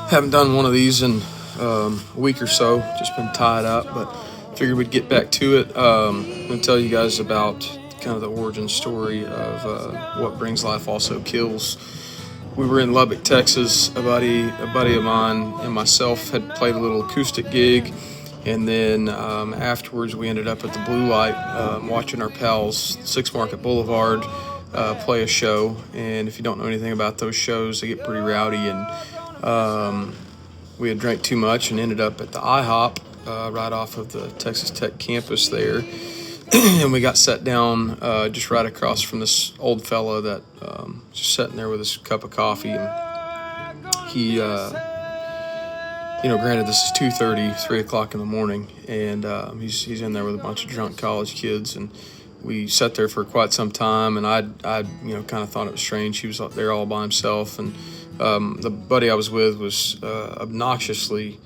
Haven't done one of these in a week or so. Just been tied up, but figured we'd get back to it. I'm going to tell you guys about kind of the origin story of what brings life also kills. We were in Lubbock, Texas. A buddy of mine and myself had played a little acoustic gig, and then afterwards we ended up at the Blue Light watching our pals, Six Market Boulevard, play a show. And if you don't know anything about those shows, they get pretty rowdy, and we had drank too much and ended up at the IHOP right off of the Texas Tech campus there. And we got set down just right across from this old fella that just sitting there with his cup of coffee. And he, granted this is 2:30, 3 o'clock in the morning, and he's in there with a bunch of drunk college kids. And we sat there for quite some time, and I kind of thought it was strange. He was up there all by himself, and the buddy I was with was obnoxiously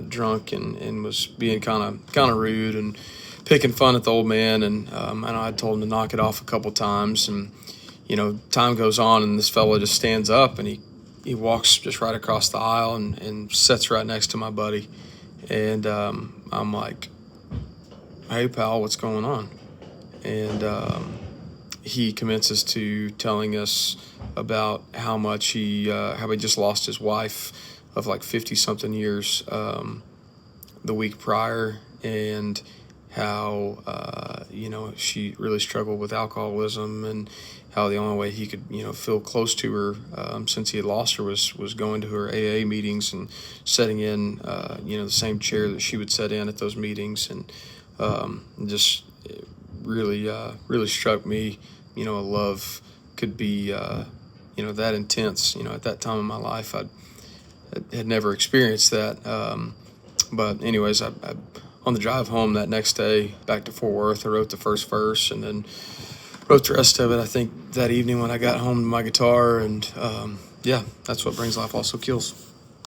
drunk and was being kind of rude and picking fun at the old man. And I told him to knock it off a couple times. And time goes on, and this fella just stands up, and he walks just right across the aisle and sits right next to my buddy. And I'm like, "Hey pal, what's going on?" And he commences to telling us about how much he just lost his wife of like 50 something years the week prior, and how she really struggled with alcoholism, and how the only way he could feel close to her since he had lost her was going to her AA meetings and sitting in the same chair that she would sit in at those meetings. And just really struck me. A love could be that intense. At that time in my life, I had never experienced that. But anyways, I on the drive home that next day back to Fort Worth, I wrote the first verse and then wrote the rest of it, I think, that evening when I got home to my guitar. And that's what brings life also kills.